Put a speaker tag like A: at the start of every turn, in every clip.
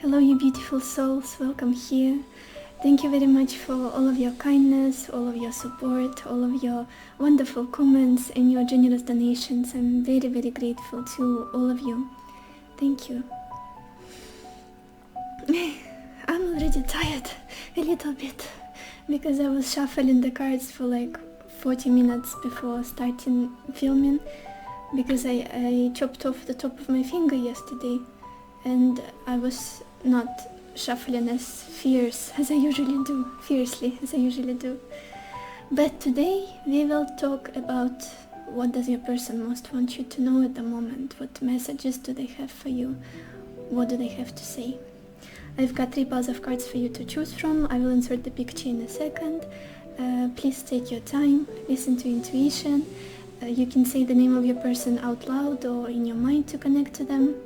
A: Hello, you beautiful souls, welcome here. Thank you very much for all of your kindness, all of your support, all of your wonderful comments and your generous donations. I'm very, very grateful to all of you. Thank you. I'm already tired, a little bit, because I was shuffling the cards for like 40 minutes before starting filming, because I chopped off the top of my finger yesterday, and I was not shuffling as fiercely as I usually do. But today we will talk about what does your person most want you to know at the moment, what messages do they have for you, what do they have to say. I've got 3 piles of cards for you to choose from. I will insert the picture in a second. Please take your time, listen to intuition. You can say the name of your person out loud or in your mind to connect to them.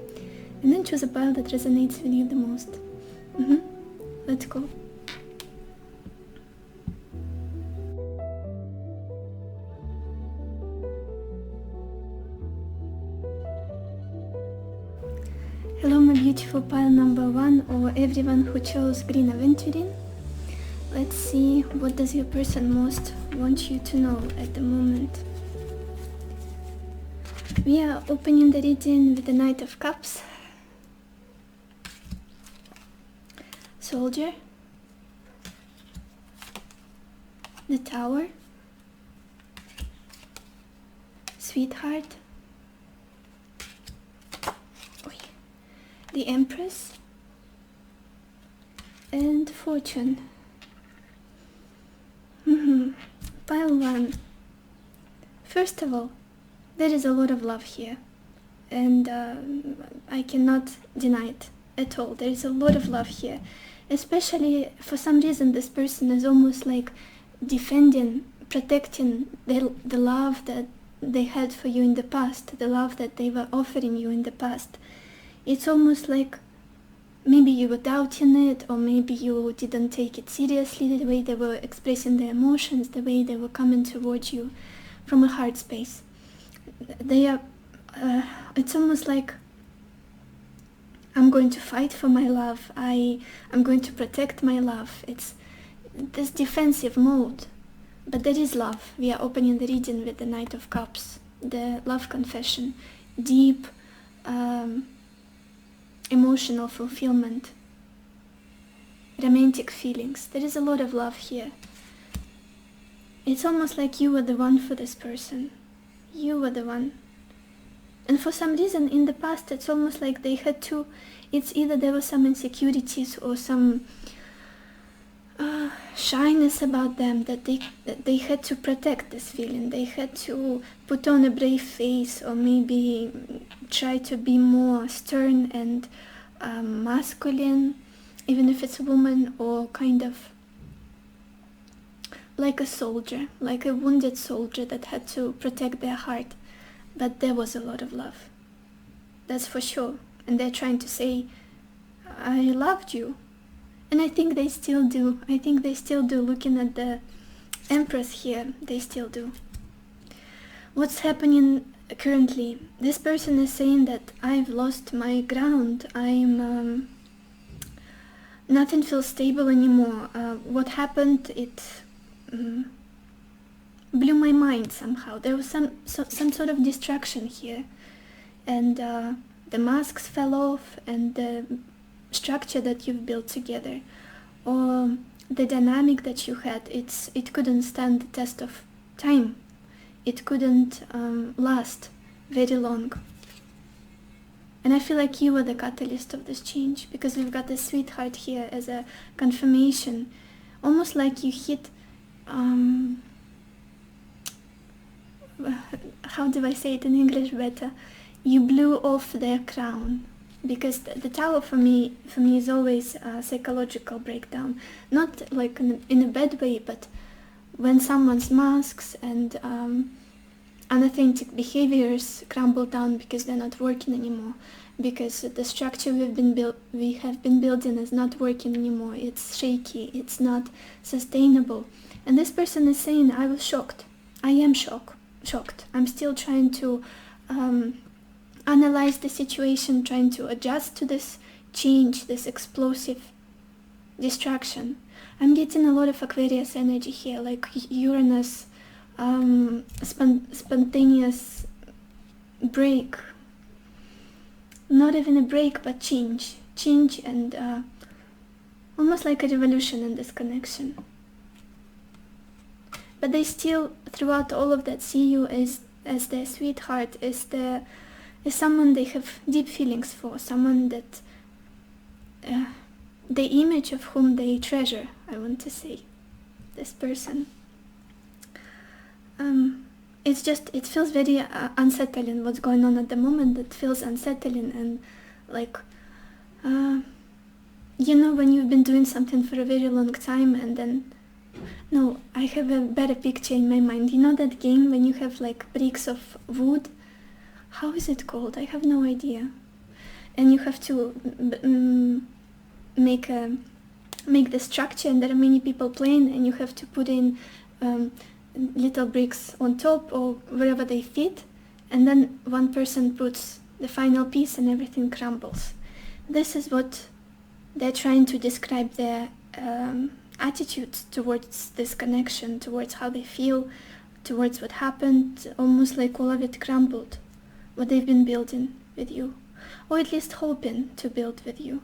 A: And then choose a pile that resonates with you the most. Let's go. Hello, my beautiful pile number 1, or everyone who chose green aventurine. Let's see, what does your person most want you to know at the moment. We are opening the reading with the Knight of Cups, Soldier, the Tower, Sweetheart, the Empress, and Fortune. Pile 1. First of all, there is a lot of love here, and I cannot deny it at all. There is a lot of love here, especially for some reason this person is almost like defending, protecting the love that they had for you in the past, the love that they were offering you in the past. It's almost like maybe you were doubting it, or maybe you didn't take it seriously, the way they were expressing their emotions, the way they were coming towards you from a heart space. They are, it's almost like, I'm going to fight for my love, I'm going to protect my love. It's this defensive mode, but there is love. We are opening the reading with the Knight of Cups, the love confession, deep, emotional fulfillment, romantic feelings. There is a lot of love here. It's almost like you were the one for this person. You were the one. And for some reason in the past it's almost like they had to, it's either there were some insecurities or some shyness about them, that they had to protect this feeling. They had to put on a brave face, or maybe try to be more stern and masculine, even if it's a woman, or kind of like a soldier, like a wounded soldier that had to protect their heart. But there was a lot of love, that's for sure. And they're trying to say, I loved you. And I think they still do. I think they still do. Looking at the Empress here, they still do. What's happening currently? This person is saying that I've lost my ground. Nothing feels stable anymore. What happened, it blew my mind somehow. There was some sort of distraction here. And the masks fell off, and the structure that you've built together, or the dynamic that you had, it couldn't stand the test of time. It couldn't last very long. And I feel like you were the catalyst of this change, because we've got the Sweetheart here as a confirmation, almost like you hit, how do I say it in English better? You blew off their crown. Because the Tower for me is always a psychological breakdown, not like in a bad way, but when someone's masks and unauthentic behaviors crumble down because they're not working anymore, because the structure we have been building is not working anymore. It's shaky, it's not sustainable. And this person is saying, I was shocked. I am shocked. I'm still trying to analyze the situation, trying to adjust to this change, this explosive distraction. I'm getting a lot of Aquarius energy here, like Uranus, spontaneous break. Not even a break, but change, and almost like a revolution in this connection. But they still, throughout all of that, see you as their sweetheart, as someone they have deep feelings for, someone that the image of whom they treasure, I want to say, this person. It's just, it feels very unsettling what's going on at the moment. It feels unsettling, and like, you know, when you've been doing something for a very long time, and then, no, I have a better picture in my mind. You know that game when you have like bricks of wood? How is it called? I have no idea. And you have to make the structure, and there are many people playing, and you have to put in little bricks on top or wherever they fit, and then one person puts the final piece and everything crumbles. This is what they're trying to describe, their attitude towards this connection, towards how they feel, towards what happened, almost like all of it crumbled, what they've been building with you, or at least hoping to build with you.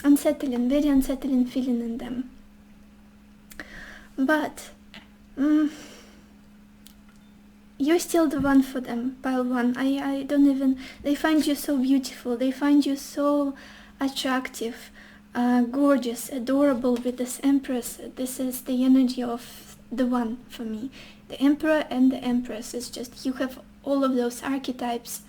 A: Unsettling, very unsettling feeling in them. But you're still the one for them, pile one. I don't even, they find you so beautiful, they find you so attractive, gorgeous, adorable with this Empress. This is the energy of the one for me. The Emperor and the Empress is just, you have all of those archetypes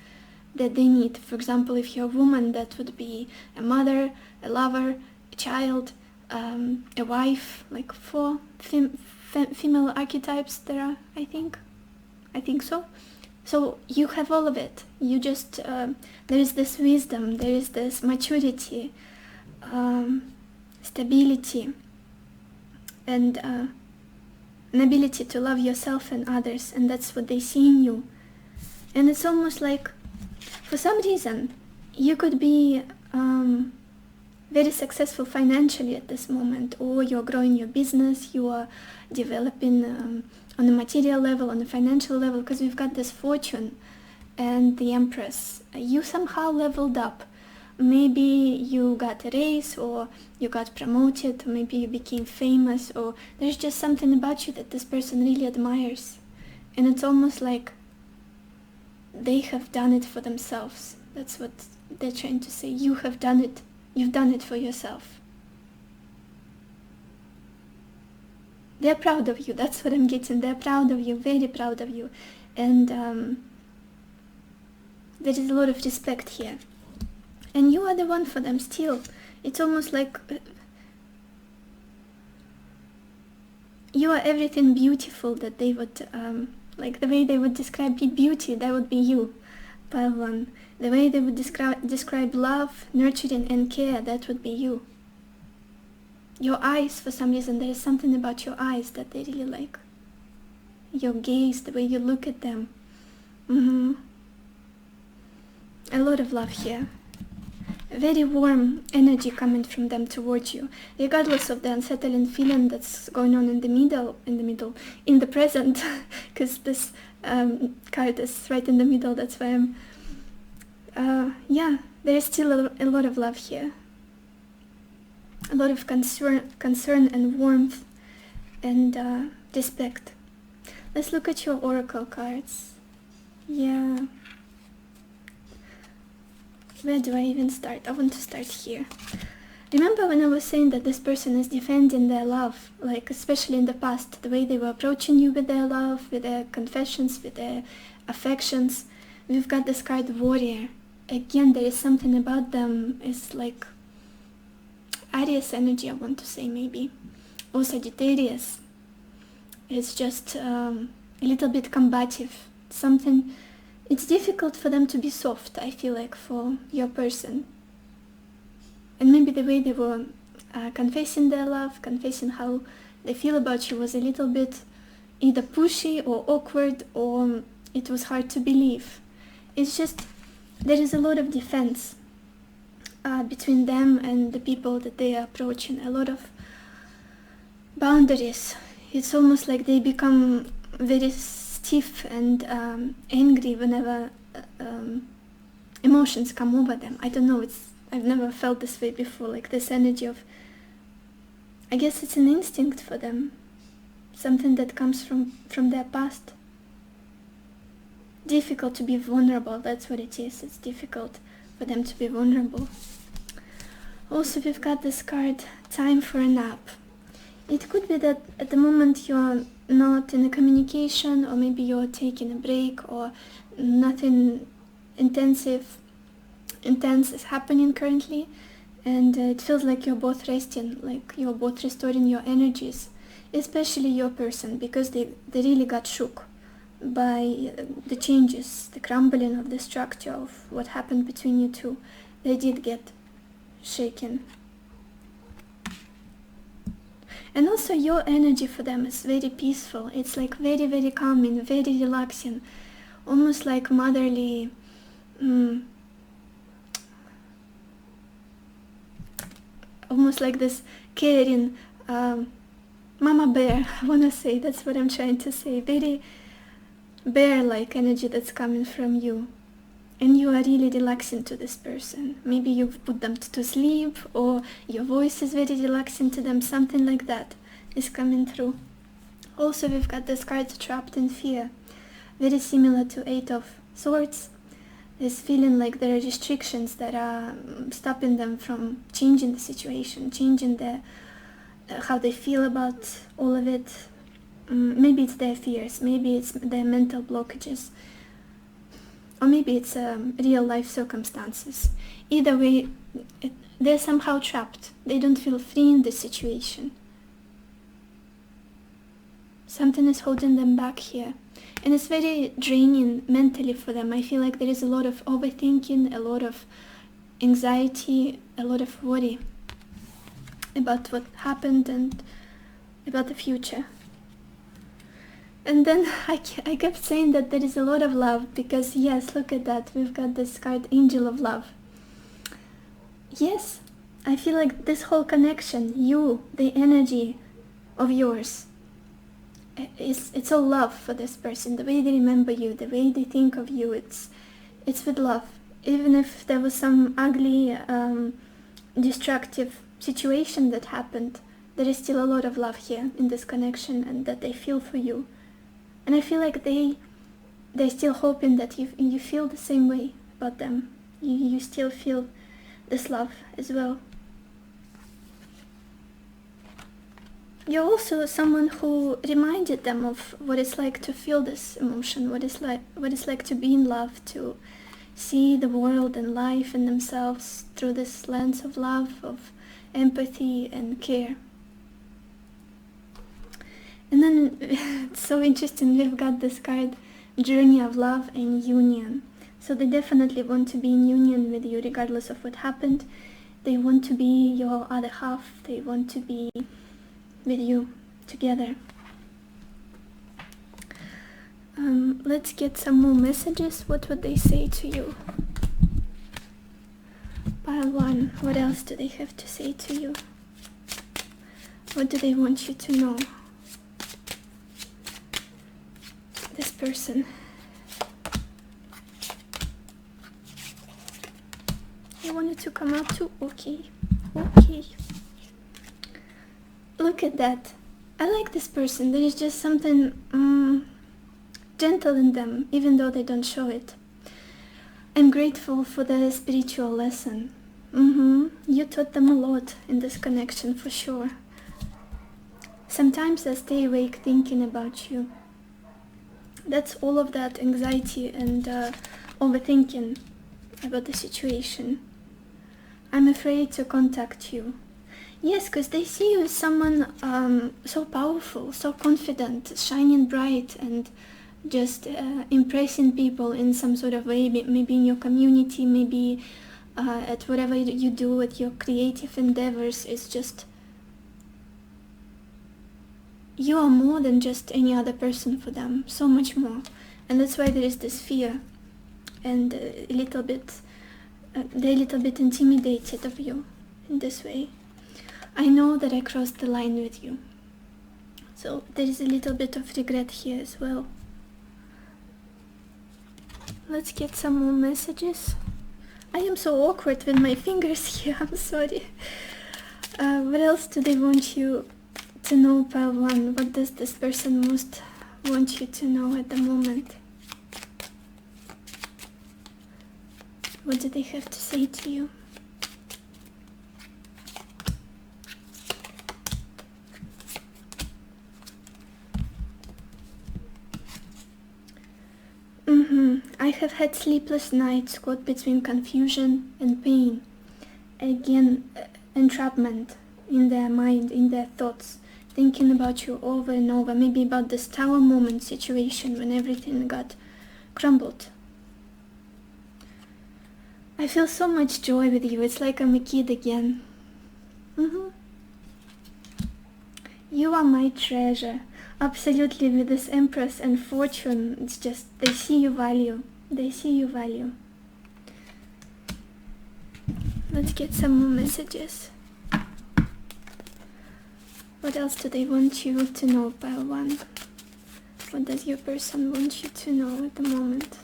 A: that they need. For example, if you're a woman, that would be a mother, a lover, a child, a wife, like 4 female archetypes there are, I think so. So you have all of it. You just, there is this wisdom, there is this maturity, stability, and an ability to love yourself and others, and that's what they see in you. And it's almost like, for some reason, you could be very successful financially at this moment, or you're growing your business, you are developing on a material level, on a financial level, because we've got this Fortune and the Empress. You somehow leveled up. Maybe you got a raise, or you got promoted, or maybe you became famous, or there's just something about you that this person really admires. And it's almost like they have done it for themselves. That's what they're trying to say. You have done it. You've done it for yourself. They're proud of you. That's what I'm getting. They're proud of you, very proud of you. And there is a lot of respect here. And you are the one for them still. It's almost like you are everything beautiful that they would, like the way they would describe beauty, that would be you, pile one. The way they would describe love, nurturing, and care, that would be you. Your eyes, for some reason, there is something about your eyes that they really like. Your gaze, the way you look at them. A lot of love here. A very warm energy coming from them towards you, regardless of the unsettling feeling that's going on in the present, because this card is right in the middle, that's why I'm, yeah, there is still a lot of love here. A lot of concern and warmth and respect. Let's look at your oracle cards. Yeah. Where do I even start? I want to start here. Remember when I was saying that this person is defending their love, like especially in the past, the way they were approaching you with their love, with their confessions, with their affections. We've got this card Warrior. Again, there is something about them, it's like Aries energy, I want to say, maybe, or Sagittarius. It's just a little bit combative, something. It's difficult for them to be soft, I feel like, for your person. And maybe the way they were confessing their love, confessing how they feel about you, was a little bit either pushy or awkward, or it was hard to believe. It's just, there is a lot of defense. between them and the people that they are approaching, a lot of boundaries. It's almost like they become very stiff and angry whenever emotions come over them. I don't know, I've never felt this way before, like this energy of, I guess it's an instinct for them, something that comes from their past. Difficult to be vulnerable, that's what it is. It's difficult for them to be vulnerable. Also, we've got this card, time for a nap. It could be that at the moment you're not in a communication, or maybe you're taking a break, or nothing intense is happening currently, and it feels like you're both resting, like you're both restoring your energies, especially your person, because they really got shook by the changes, the crumbling of the structure of what happened between you two. They did get shaken. And also your energy for them is very peaceful. It's like very, very calming, very relaxing, almost like motherly, almost like this caring mama bear, I want to say, that's what I'm trying to say, very bear-like energy that's coming from you. And you are really relaxing to this person. Maybe you've put them to sleep, or your voice is very relaxing to them, something like that is coming through. Also, we've got this card, trapped in fear, very similar to Eight of Swords. This feeling like there are restrictions that are stopping them from changing the situation, changing how they feel about all of it. Maybe it's their fears, maybe it's their mental blockages, or maybe it's real life circumstances. Either way, they're somehow trapped. They don't feel free in this situation. Something is holding them back here. And it's very draining mentally for them. I feel like there is a lot of overthinking, a lot of anxiety, a lot of worry about what happened and about the future. And then I kept saying that there is a lot of love, because yes, look at that, we've got this card, Angel of Love. Yes, I feel like this whole connection, you, the energy of yours, it's all love for this person. The way they remember you, the way they think of you, it's with love. Even if there was some ugly, destructive situation that happened, there is still a lot of love here in this connection, and that they feel for you. And I feel like they're still hoping that you feel the same way about them. You still feel this love as well. You're also someone who reminded them of what it's like to feel this emotion, what it's like to be in love, to see the world and life and themselves through this lens of love, of empathy and care. And then it's so interesting, we've got this card, Journey of Love and Union. So they definitely want to be in union with you regardless of what happened. They want to be your other half. They want to be with you together. Let's get some more messages. What would they say to you? Pile 1. What else do they have to say to you? What do they want you to know? This person. You wanted to come out too? Okay. Look at that. I like this person. There is just something gentle in them, even though they don't show it. I'm grateful for the spiritual lesson. You taught them a lot in this connection, for sure. Sometimes I stay awake thinking about you. That's all of that anxiety and overthinking about the situation. I'm afraid to contact you. Yes, because they see you as someone so powerful, so confident, shining bright, and just impressing people in some sort of way, maybe in your community, maybe at whatever you do, at your creative endeavors. It's just, you are more than just any other person for them, so much more. And that's why there is this fear and a little bit they're a little bit intimidated of you in this way. I know that I crossed the line with you. So there is a little bit of regret here as well. Let's get some more messages. I am so awkward with my fingers here, I'm sorry. What else do they want you to know, pile 1? What does this person most want you to know at the moment? What do they have to say to you? I have had sleepless nights caught between confusion and pain. Again, entrapment in their mind, in their thoughts, thinking about you over and over, maybe about this tower moment situation when everything got crumbled. I feel so much joy with you. It's like I'm a kid again. You are my treasure. Absolutely, with this Empress and Fortune, it's just, they see your value. They see your value. Let's get some more messages. What else do they want you to know, pile 1? What does your person want you to know at the moment?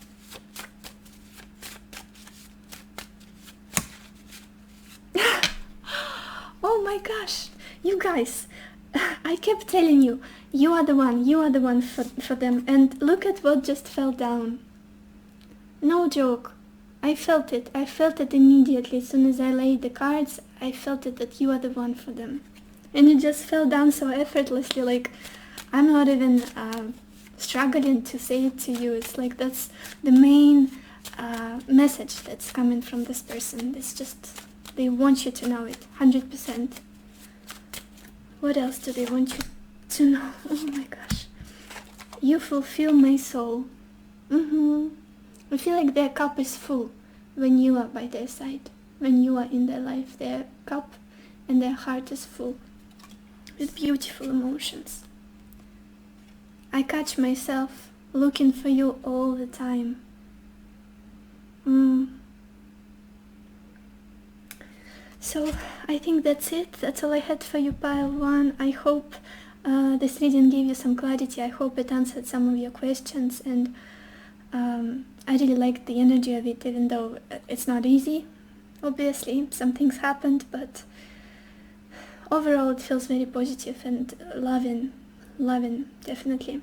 A: Oh my gosh, you guys, I kept telling you, you are the one for them, and look at what just fell down. No joke, I felt it immediately. As soon as I laid the cards, I felt it that you are the one for them. And it just fell down so effortlessly, like I'm not even struggling to say it to you. It's like that's the main message that's coming from this person. It's just, they want you to know it, 100%. What else do they want you to know? Oh my gosh. You fulfill my soul. I feel like their cup is full when you are by their side. When you are in their life, their cup and their heart is full with beautiful emotions. I catch myself looking for you all the time. So I think that's it. That's all I had for you, pile 1. I hope this reading gave you some clarity. I hope it answered some of your questions, and I really liked the energy of it, even though it's not easy. Obviously, some things happened, but overall it feels very positive and loving, definitely.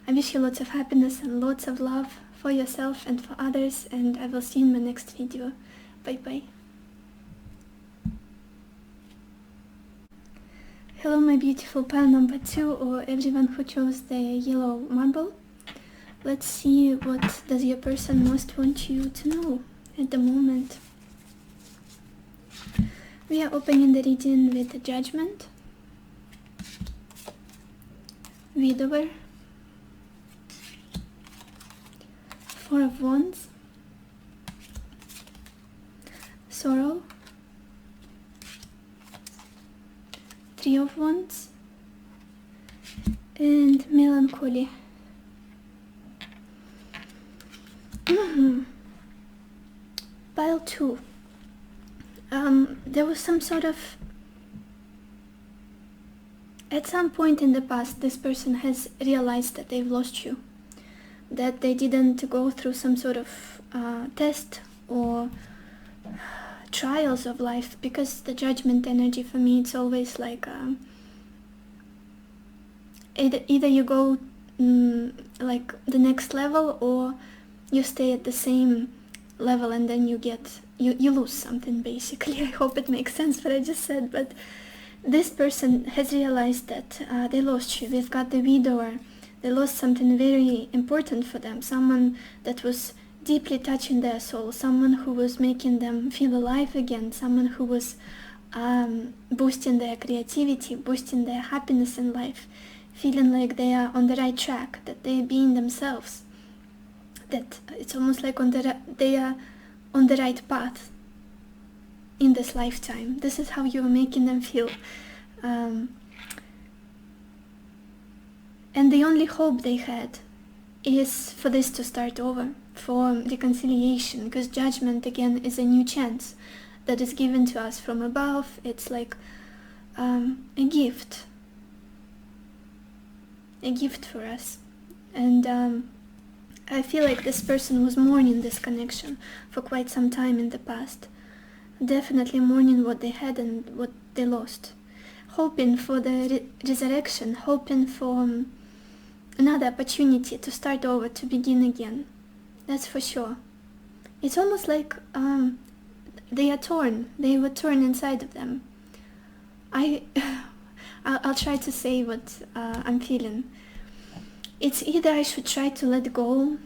A: I wish you lots of happiness and lots of love for yourself and for others, and I will see you in my next video. Bye bye. Hello my beautiful pile number 2, or everyone who chose the yellow marble. Let's see what does your person most want you to know at the moment. We are opening the reading with the Judgment, Widower, 4 of Wands, Sorrow, 3 of Wands, and Melancholy. Pile 2. There was some sort of, at some point in the past, this person has realized that they've lost you, that they didn't go through some sort of test or trials of life, because the Judgment energy for me, it's always like either you go like the next level, or you stay at the same level and then you lose something, basically. I hope it makes sense what I just said, but this person has realized that they lost you. They've got the Widower. They lost something very important for them, someone that was deeply touching their soul, someone who was making them feel alive again, someone who was boosting their creativity, boosting their happiness in life, feeling like they are on the right track, that they are being themselves, that it's almost like they are on the right path in this lifetime. This is how you are making them feel. And the only hope they had is for this to start over. for reconciliation, because judgment again is a new chance that is given to us from above. It's like a gift for us. And I feel like this person was mourning this connection for quite some time in the past, definitely mourning what they had and what they lost, hoping for the resurrection, hoping for another opportunity to start over, to begin again. That's for sure. It's almost like they are torn. They were torn inside of them. I'll try to say what I'm feeling. It's either I should try to let go,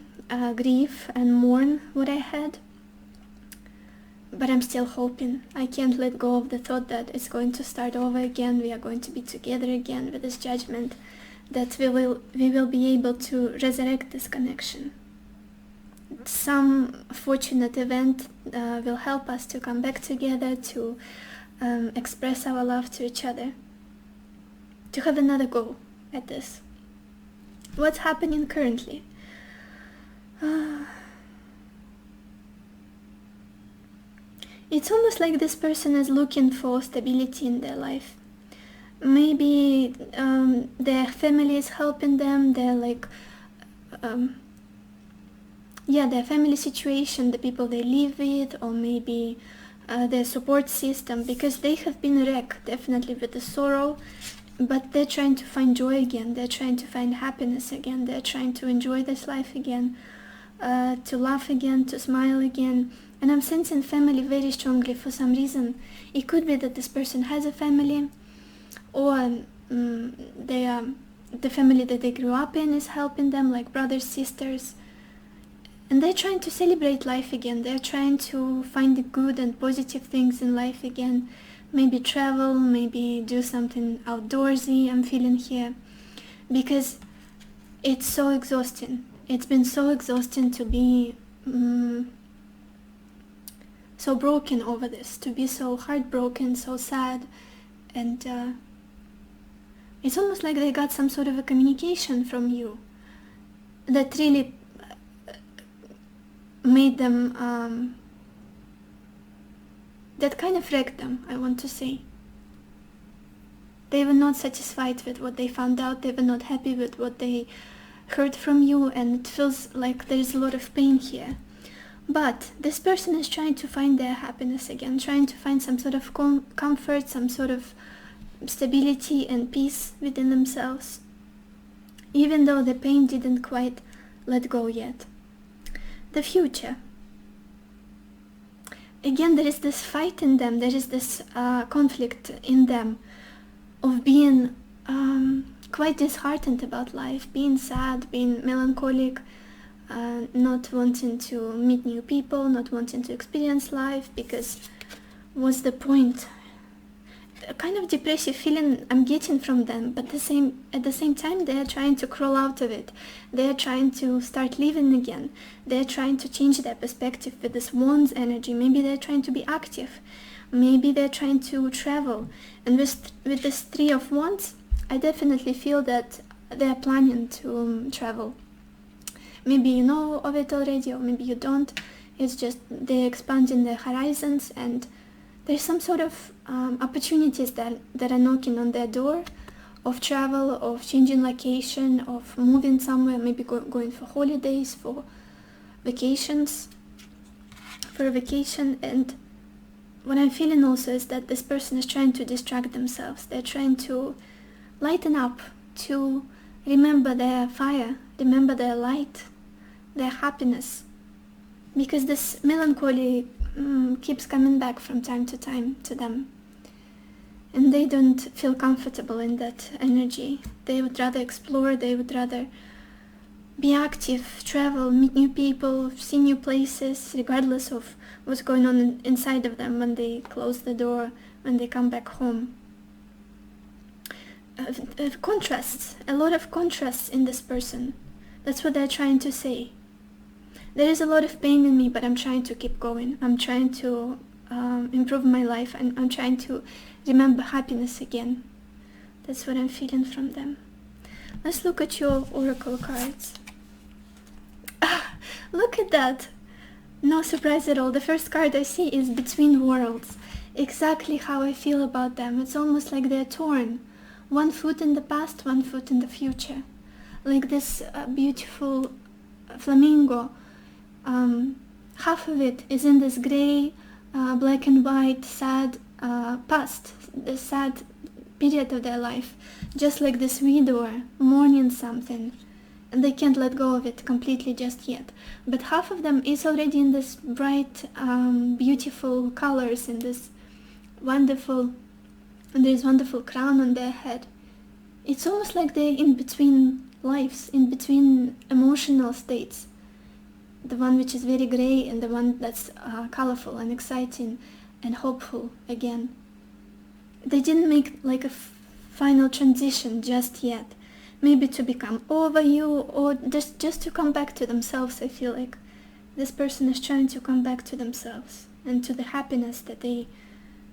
A: grieve and mourn what I had, but I'm still hoping. I can't let go of the thought that it's going to start over again. We are going to be together again with this judgment, that we will be able to resurrect this connection. Some fortunate event will help us to come back together, to express our love to each other, to have another go at this. What's happening currently? It's almost like this person is looking for stability in their life. Maybe their family is helping them. They're like, their family situation, the people they live with, or maybe their support system, because they have been wrecked, definitely with the sorrow, but they're trying to find joy again. They're trying to find happiness again. They're trying to enjoy this life again, to laugh again, to smile again. And I'm sensing family very strongly for some reason. It could be that this person has a family, or the family that they grew up in is helping them, like brothers, sisters. And they're trying to celebrate life again. They're trying to find the good and positive things in life again. Maybe travel, maybe do something outdoorsy, I'm feeling here. Because it's so exhausting. It's been so exhausting to be so broken over this, to be so heartbroken, so sad. And it's almost like they got some sort of a communication from you that really made them, that kind of wrecked them, I want to say. They were not satisfied with what they found out. They were not happy with what they heard from you, and it feels like there's a lot of pain here. But this person is trying to find their happiness again, trying to find some sort of comfort, some sort of stability and peace within themselves, even though the pain didn't quite let go yet. The future. Again, there is this fight in them, there is this conflict in them of being quite disheartened about life, being sad, being melancholic, not wanting to meet new people, not wanting to experience life, because what's the point? A kind of depressive feeling I'm getting from them, but at the same time they are trying to crawl out of it. They are trying to start living again. They are trying to change their perspective with this wands energy. Maybe they're trying to be active. Maybe they're trying to travel. And with this Three of Wands, I definitely feel that they are planning to travel. Maybe you know of it already, or maybe you don't. It's just they're expanding their horizons, and there's some sort of opportunities that are knocking on their door, of travel, of changing location, of moving somewhere, maybe going for holidays, for vacations, for a vacation. And what I'm feeling also is that this person is trying to distract themselves. They're trying to lighten up, to remember their fire, remember their light, their happiness, because this melancholy keeps coming back from time to time to them, and they don't feel comfortable in that energy. They would rather explore, they would rather be active, travel, meet new people, see new places, regardless of what's going on inside of them when they close the door, when they come back home. Contrasts, a lot of contrasts in this person. That's what they're trying to say. There is a lot of pain in me, but I'm trying to keep going. I'm trying to improve my life, and I'm trying to remember happiness again. That's what I'm feeling from them. Let's look at your oracle cards. Look at that. No surprise at all. The first card I see is Between Worlds. Exactly how I feel about them. It's almost like they're torn. One foot in the past, one foot in the future. Like this beautiful flamingo. Half of it is in this gray, black and white, sad past, the sad period of their life. Just like this widower mourning something. And they can't let go of it completely just yet. But half of them is already in this bright, beautiful colors, in this wonderful, and there's wonderful crown on their head. It's almost like they're in between lives, in between emotional states. The one which is very gray and the one that's colorful and exciting and hopeful again. They didn't make like a final transition just yet. Maybe to become over you, or just to come back to themselves. I feel like this person is trying to come back to themselves and to the happiness that they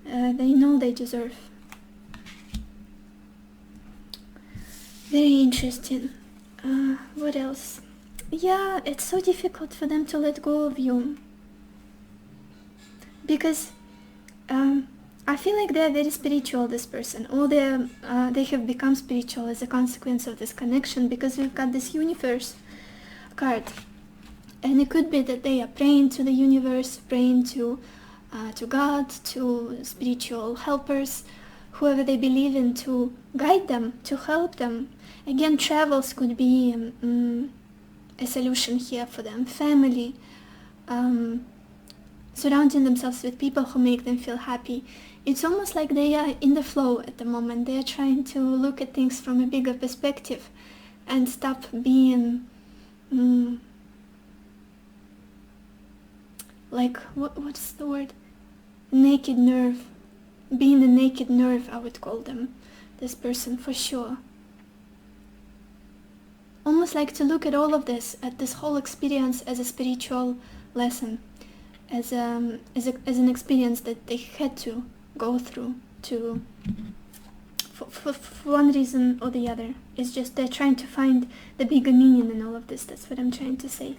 A: know they deserve. Very interesting. What else? Yeah, it's so difficult for them to let go of you. Because I feel like they're very spiritual, this person, or they have become spiritual as a consequence of this connection, because we've got this universe card. And it could be that they are praying to the universe, praying to God, to spiritual helpers, whoever they believe in, to guide them, to help them. Again, travels could be a solution here for them. Family, surrounding themselves with people who make them feel happy. It's almost like they are in the flow at the moment. They are trying to look at things from a bigger perspective and stop being like, what's the word? Naked nerve. Being a naked nerve, I would call them. This person, for sure. Almost like to look at all of this, at this whole experience as a spiritual lesson. As an experience that they had to go through for one reason or the other. It's just they're trying to find the bigger meaning in all of this. That's what I'm trying to say.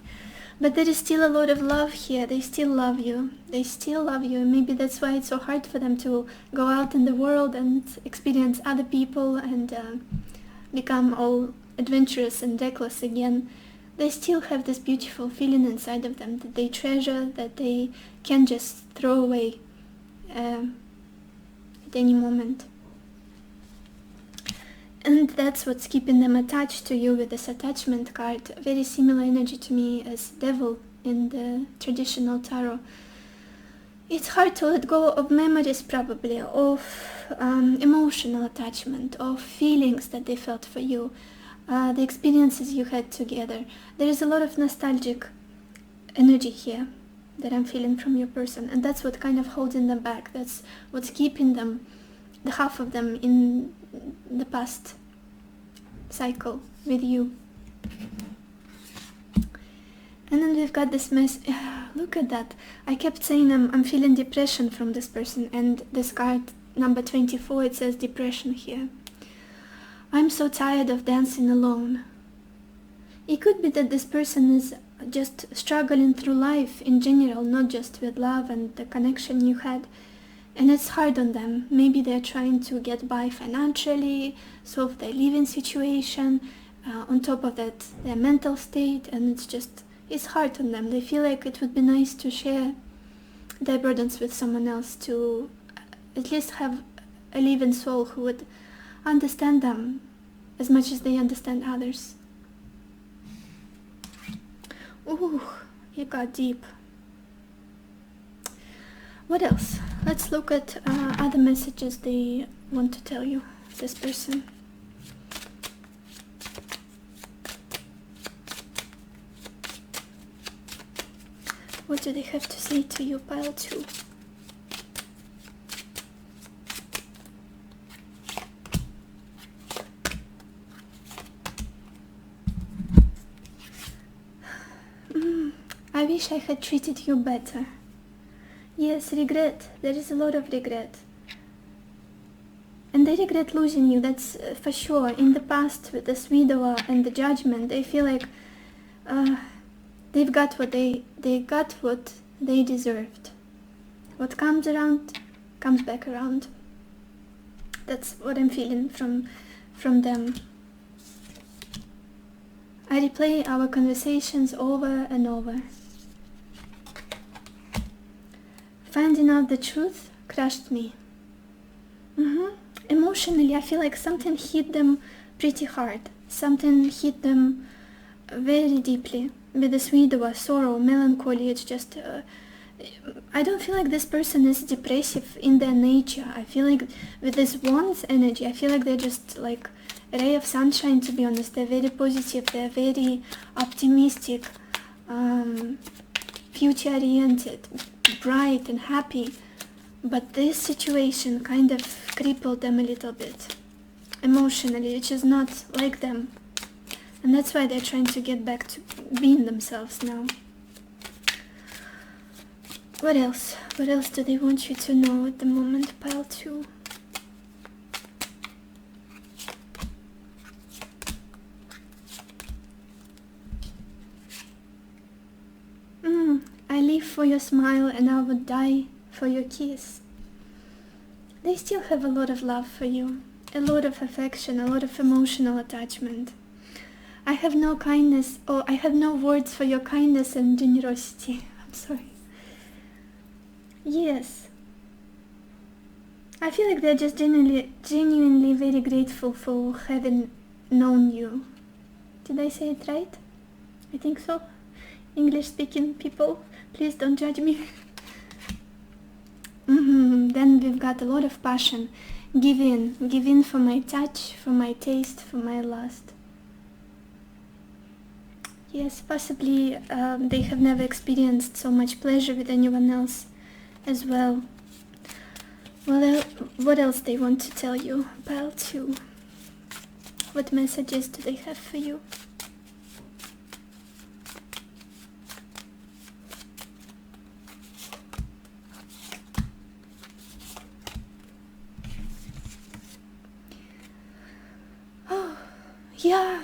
A: But there is still a lot of love here. They still love you. They still love you. And maybe that's why it's so hard for them to go out in the world and experience other people and become all adventurous and reckless again. They still have this beautiful feeling inside of them that they treasure, that they can just throw away at any moment. And that's what's keeping them attached to you with this attachment card. Very similar energy to me as Devil in the traditional tarot. It's hard to let go of memories, probably, of emotional attachment, of feelings that they felt for you. The experiences you had together. There is a lot of nostalgic energy here that I'm feeling from your person, and that's what kind of holding them back. That's what's keeping them, the half of them, in the past cycle with you. And then we've got this mess. Look at that. I kept saying I'm feeling depression from this person, and this card number 24, it says depression here. I'm so tired of dancing alone. It could be that this person is just struggling through life in general, not just with love and the connection you had. And it's hard on them. Maybe they're trying to get by financially, solve their living situation, on top of that, their mental state, and it's hard on them. They feel like it would be nice to share their burdens with someone else, to at least have a living soul who would understand them as much as they understand others. Ooh, you got deep. What else? Let's look at other messages they want to tell you, this person. What do they have to say to you, pile 2? I wish I had treated you better. Yes, regret. There is a lot of regret. And they regret losing you, that's for sure. In the past, with this widower and the judgment, they feel like they they've got what they got what they deserved. What comes around comes back around. That's what I'm feeling from them. I replay our conversations over and over. Finding out the truth crushed me. Emotionally, I feel like something hit them pretty hard. Something hit them very deeply. With the sweet or sorrow, melancholy, it's just... I don't feel like this person is depressive in their nature. I feel like with this Wands energy, I feel like they're just like a ray of sunshine, to be honest. They're very positive, they're very optimistic, future-oriented, bright and happy. But this situation kind of crippled them a little bit. Emotionally, which is not like them. And that's why they're trying to get back to being themselves now. What else? What else do they want you to know at the moment, pile 2? I live for your smile and I would die for your kiss. They still have a lot of love for you, a lot of affection, a lot of emotional attachment. I have no kindness, or I have no words for your kindness and generosity. I'm sorry. Yes. I feel like they're just genuinely very grateful for having known you. Did I say it right? I think so. English speaking people, please don't judge me. Then we've got a lot of passion. Give in for my touch, for my taste, for my lust. Yes, possibly they have never experienced so much pleasure with anyone else as well. Well, what else they want to tell you? Pile 2. What messages do they have for you? Oh, yeah.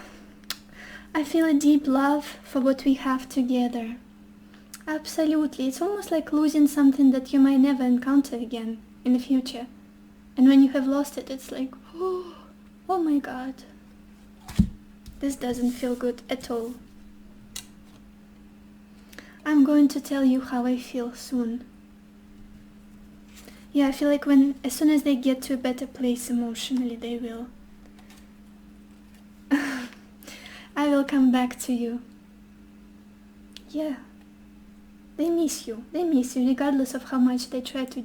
A: I feel a deep love for what we have together. Absolutely. It's almost like losing something that you might never encounter again in the future. And when you have lost it, it's like, oh my God. This doesn't feel good at all. I'm going to tell you how I feel soon. Yeah, I feel like as soon as they get to a better place emotionally, they will. I will come back to you. Yeah. They miss you. They miss you, regardless of how much they try to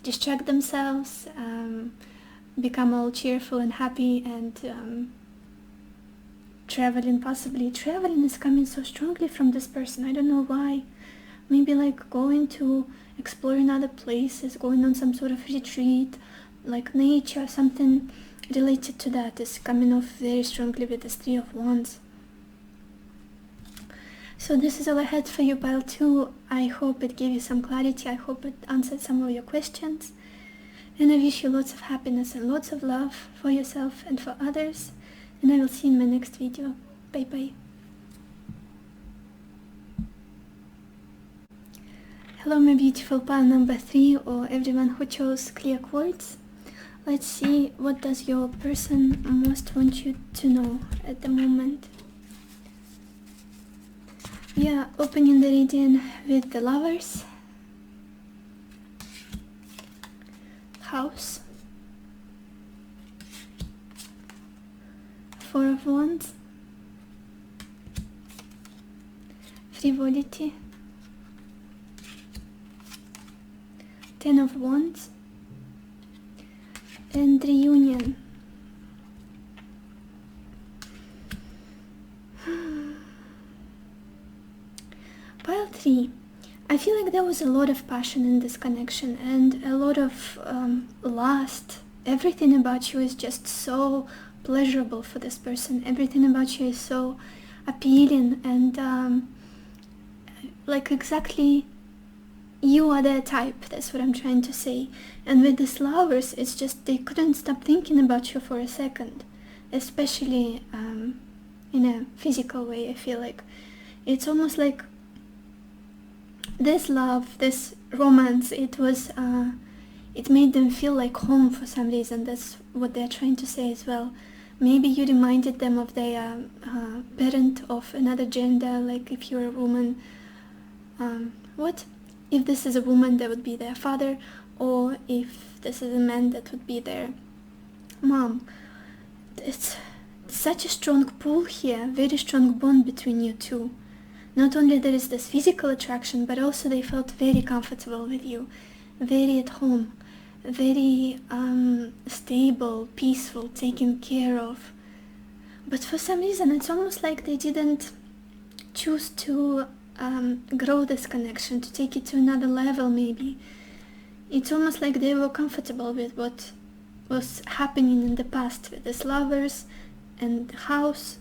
A: distract themselves, become all cheerful and happy, and traveling, possibly. Traveling is coming so strongly from this person. I don't know why. Maybe like going to exploring other places, going on some sort of retreat, like nature, something related to that is coming off very strongly with this 3 of Wands. So this is all I had for you, pile 2. I hope it gave you some clarity. I hope it answered some of your questions. And I wish you lots of happiness and lots of love for yourself and for others. And I will see you in my next video. Bye bye. Hello my beautiful pile number 3, or everyone who chose clear quartz. Let's see, what does your person most want you to know at the moment? Yeah, opening the reading with the Lovers, House, 4 of Wands, Frivolity, 10 of Wands, and Reunion. Pile 3. I feel like there was a lot of passion in this connection and a lot of lust. Everything about you is just so pleasurable for this person. Everything about you is so appealing and like exactly you are their type. That's what I'm trying to say. And with these Lovers, it's just they couldn't stop thinking about you for a second, especially in a physical way. I feel like It's almost like this love, this romance, it made them feel like home for some reason. That's what they're trying to say as well. Maybe you reminded them of their parent of another gender, like if you're a woman, what? If this is a woman, that would be their father, or if this is a man, that would be their mom. It's such a strong pull here, very strong bond between you two. Not only there is this physical attraction, but also they felt very comfortable with you, very at home, very stable, peaceful, taken care of. But for some reason, it's almost like they didn't choose to grow this connection, to take it to another level maybe. It's almost like they were comfortable with what was happening in the past with these lovers and the house,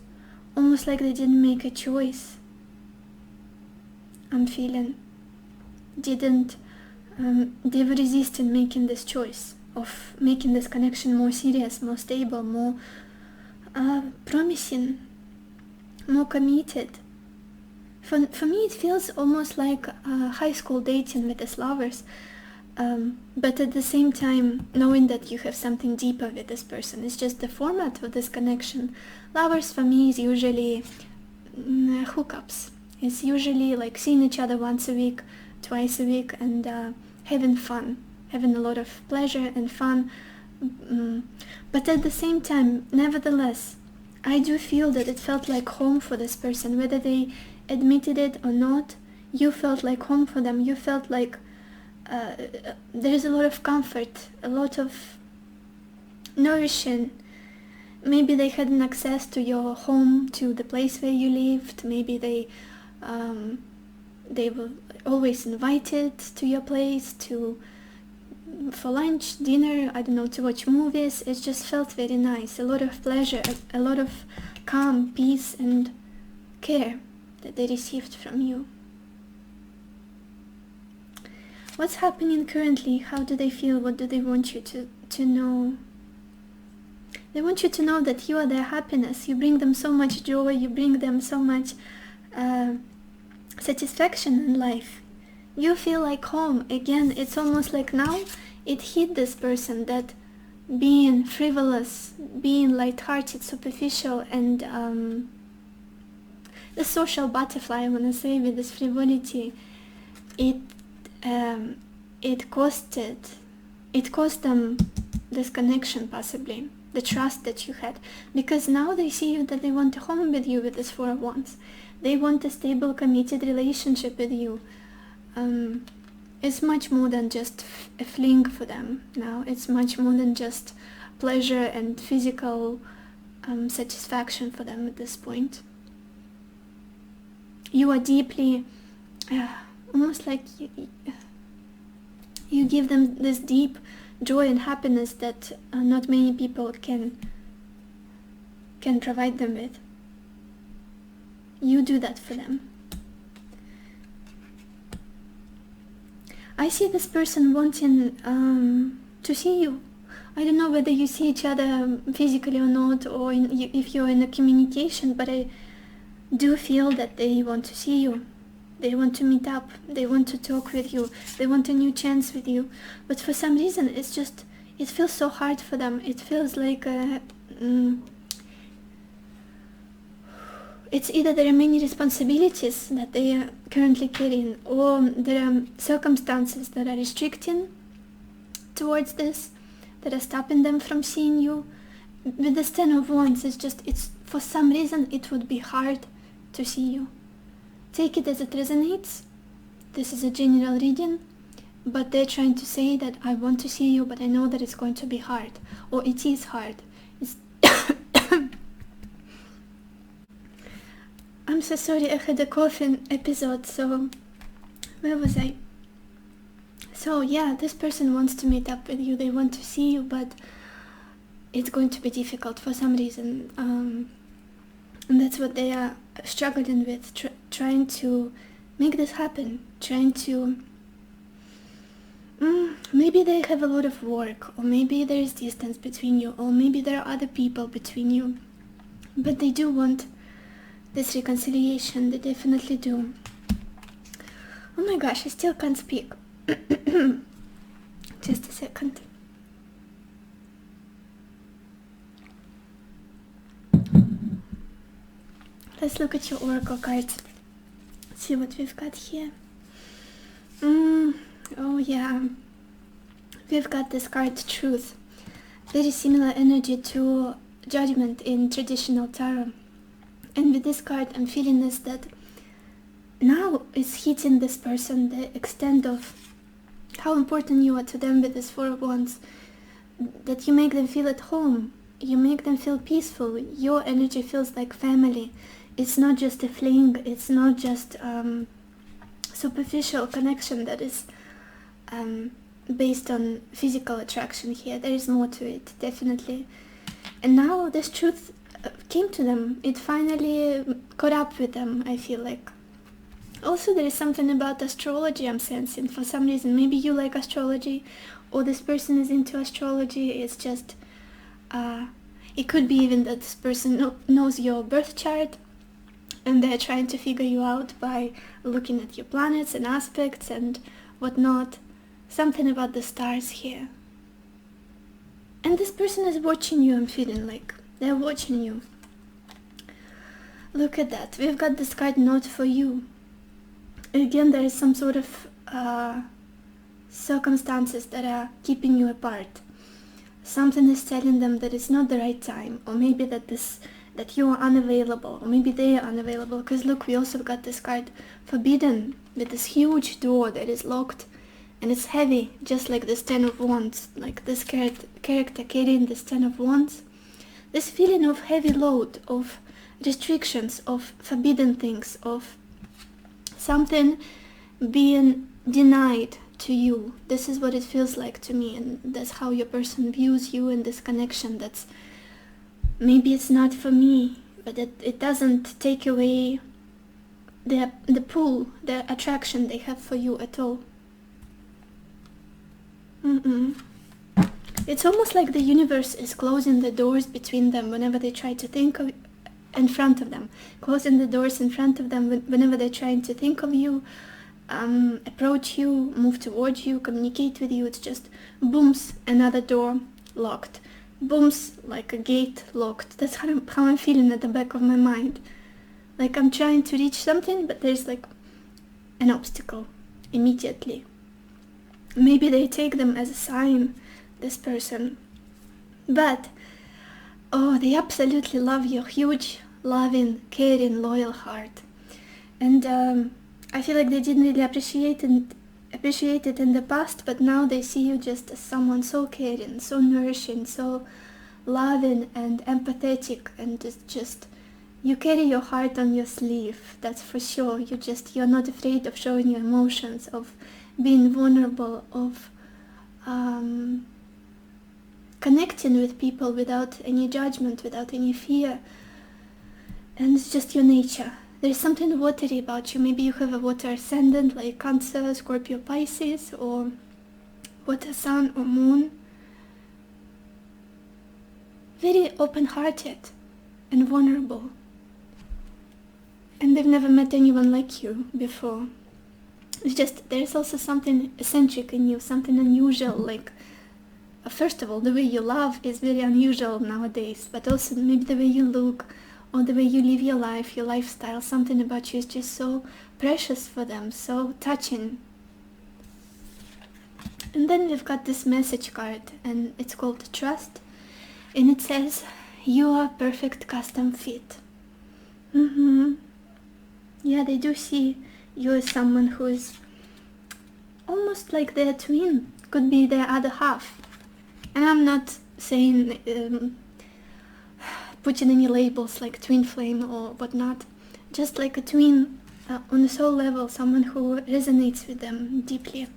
A: almost like they didn't make a choice. I'm feeling they were resisting making this choice of making this connection more serious, more stable, more promising, more committed. For me it feels almost like high school dating with these lovers, but at the same time knowing that you have something deeper with this person. It's just the format of this connection. Lovers for me is usually hookups. It's usually like seeing each other once a week, twice a week, and having fun, having a lot of pleasure and fun. But at the same time, nevertheless, I do feel that it felt like home for this person, whether they admitted it or not. You felt like home for them. You felt like there is a lot of comfort, a lot of nourishing. Maybe they hadn't access to your home, to the place where you lived. Maybe they were always invited to your place for lunch, dinner, I don't know, to watch movies. It just felt very nice. A lot of pleasure, a lot of calm, peace and care that they received from you. What's happening currently? How do they feel? What do they want you to know? They want you to know that you are their happiness. You bring them so much joy. You bring them so much satisfaction in life. You feel like home. Again, it's almost like now it hit this person that being frivolous, being light-hearted, superficial, and the social butterfly, I want to say, with this frivolity, it cost them this connection, possibly the trust that you had, because now they see you, that they want a home with you with this Four of Wands. They want a stable, committed relationship with you. It's much more than just a fling for them now. It's much more than just pleasure and physical satisfaction for them at this point. You are deeply, almost like you give them this deep joy and happiness that not many people can provide them with. You do that for them. I see this person wanting to see you. I don't know whether you see each other physically or not, or if you're in a communication, but I do feel that they want to see you. They want to meet up. They want to talk with you. They want a new chance with you. But for some reason, it feels so hard for them. It feels like it's either there are many responsibilities that they are currently carrying, or there are circumstances that are restricting towards this, that are stopping them from seeing you. With the Ten of Wands, it's for some reason it would be hard to see you. Take it as it resonates. This is a general reading, but they're trying to say that I want to see you, but I know that it's going to be hard, or it is hard. I'm so sorry, I had a coughing episode, so where was I? So yeah, this person wants to meet up with you, they want to see you, but it's going to be difficult for some reason. And that's what they are struggling with, trying to make this happen, trying to... maybe they have a lot of work, or maybe there is distance between you, or maybe there are other people between you, but they do want this reconciliation. They definitely do. Oh my gosh, I still can't speak. Just a second. Let's look at your oracle cards. See what we've got here. Oh yeah. We've got this card, Truth. Very similar energy to Judgment in traditional tarot. And with this card, I'm feeling this, that now it's hitting this person the extent of how important you are to them with this Four of Wands. That you make them feel at home. You make them feel peaceful. Your energy feels like family. It's not just a fling. It's not just superficial connection that is based on physical attraction here. There is more to it, definitely. And now this truth came to them. It finally caught up with them, I feel like. Also, there is something about astrology I'm sensing. For some reason, maybe you like astrology, or this person is into astrology. It's just, it could be even that this person knows your birth chart, and they're trying to figure you out by looking at your planets and aspects and whatnot. Something about the stars here. And this person is watching you, I'm feeling like. They're watching you. Look at that. We've got this card, Not For You. Again, there is some sort of circumstances that are keeping you apart. Something is telling them that it's not the right time, or maybe that you are unavailable, or maybe they are unavailable. Because look, we also got this card, Forbidden, with this huge door that is locked, and it's heavy, just like this Ten of Wands, like this character carrying this Ten of Wands. This feeling of heavy load, of restrictions, of forbidden things, of something being denied to you. This is what it feels like to me, and that's how your person views you in this connection. That's, maybe it's not for me, but it doesn't take away the pull, the attraction they have for you at all. It's almost like the universe is closing the doors between them whenever they try to think of in front of them, closing the doors in front of them whenever they're trying to think of you, approach you, move towards you, communicate with you. It's just booms, another door locked, booms, like a gate locked. That's how I'm feeling at the back of my mind. Like I'm trying to reach something, but there's like an obstacle immediately. Maybe they take them as a sign, this person, but oh, they absolutely love your huge, loving, caring, loyal heart. And I feel like they didn't really appreciate it in the past, but now they see you just as someone so caring, so nourishing, so loving and empathetic, and just you carry your heart on your sleeve, that's for sure. You're not afraid of showing your emotions, of being vulnerable, of connecting with people without any judgment, without any fear. And it's just your nature. There's something watery about you. Maybe you have a water ascendant like Cancer, Scorpio, Pisces, or water sun or moon. Very open-hearted and vulnerable. And they've never met anyone like you before. It's just, there's also something eccentric in you, something unusual, like, first of all, the way you love is very unusual nowadays, but also maybe the way you look, or the way you live your life, your lifestyle, something about you is just so precious for them, so touching. And then we've got this message card, and it's called Trust, and it says, you are perfect custom fit. Yeah, they do see you as someone who is almost like their twin, could be their other half. And I'm not saying putting any labels like twin flame or whatnot, just like a twin on a soul level, someone who resonates with them deeply.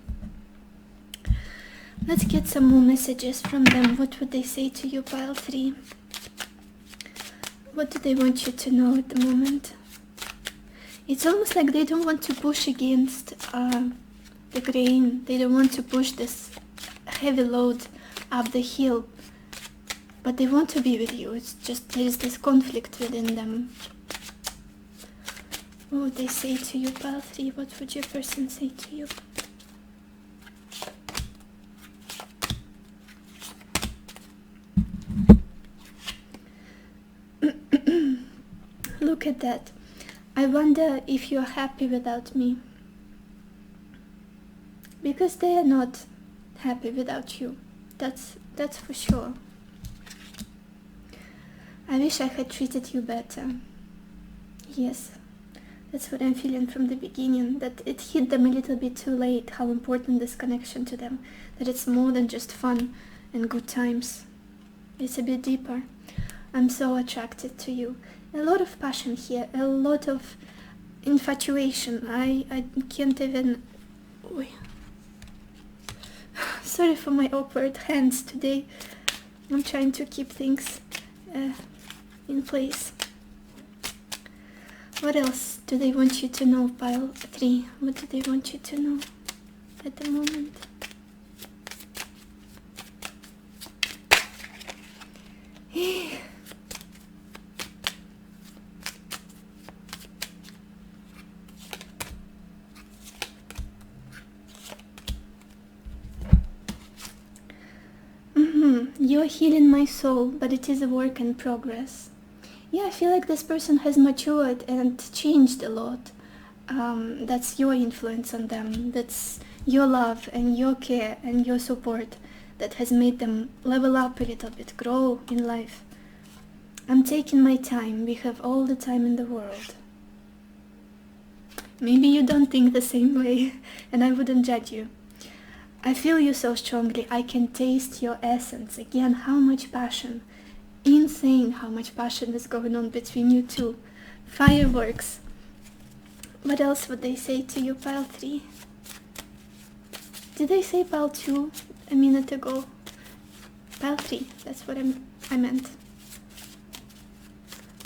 A: Let's get some more messages from them. What would they say to you, pile 3? What do they want you to know at the moment? It's almost like they don't want to push against the grain. They don't want to push this heavy load up the hill, but they want to be with you. It's just there is this conflict within them. What would they say to you, pile 3? What would your person say to you? Look at that. I wonder if you're happy without me. Because they are not happy without you. That's for sure. I wish I had treated you better. Yes, that's what I'm feeling from the beginning, that it hit them a little bit too late, how important this connection to them, that it's more than just fun and good times. It's a bit deeper. I'm so attracted to you. A lot of passion here, a lot of infatuation. I can't even... Oy. Sorry for my awkward hands today. I'm trying to keep things in place. What else do they want you to know, pile 3? What do they want you to know at the moment? You're healing my soul, but it is a work in progress. Yeah, I feel like this person has matured and changed a lot. That's your influence on them. That's your love and your care and your support that has made them level up a little bit, grow in life. I'm taking my time. We have all the time in the world. Maybe you don't think the same way, and I wouldn't judge you. I feel you so strongly. I can taste your essence. Again, how much passion. Insane how much passion is going on between you two. Fireworks. What else would they say to you, pile 3? Did they say pile 2 a minute ago? Pile 3, that's what I meant.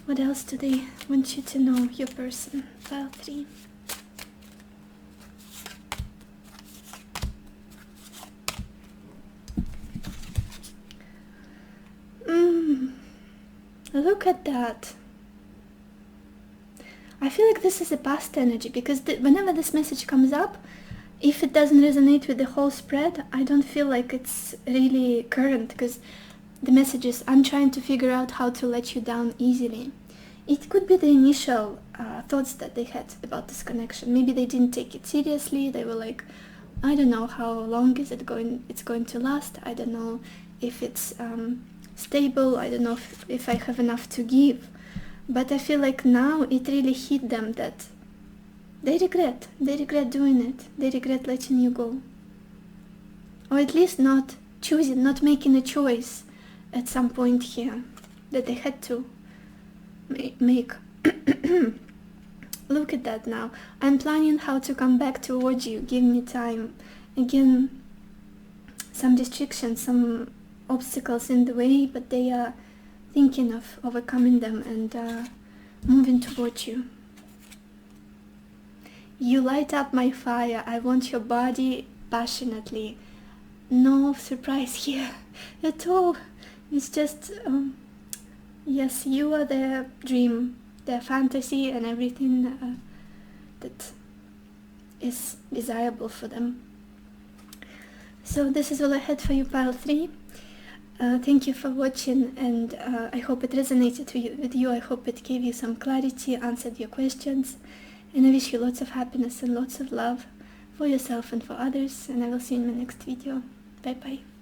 A: What else do they want you to know, your person, pile 3? Look at that. I feel like this is a past energy, because whenever this message comes up, if it doesn't resonate with the whole spread, I don't feel like it's really current, because the message is, I'm trying to figure out how to let you down easily. It could be the initial thoughts that they had about this connection. Maybe they didn't take it seriously. They were like, I don't know how long it's going to last. I don't know if it's stable. I don't know if I have enough to give. But I feel like now it really hit them that they regret doing it. They regret letting you go. Or at least not making a choice at some point here that they had to make. Look at that now. I'm planning how to come back towards you. Give me time. Again, some restrictions, some obstacles in the way, but they are thinking of overcoming them and moving towards you. You light up my fire. I want your body passionately. No surprise here at all. It's just, yes, you are their dream, their fantasy, and everything that is desirable for them. So this is all I had for you, pile 3. Thank you for watching, and I hope it resonated with you. I hope it gave you some clarity, answered your questions, and I wish you lots of happiness and lots of love for yourself and for others, and I will see you in my next video. Bye bye.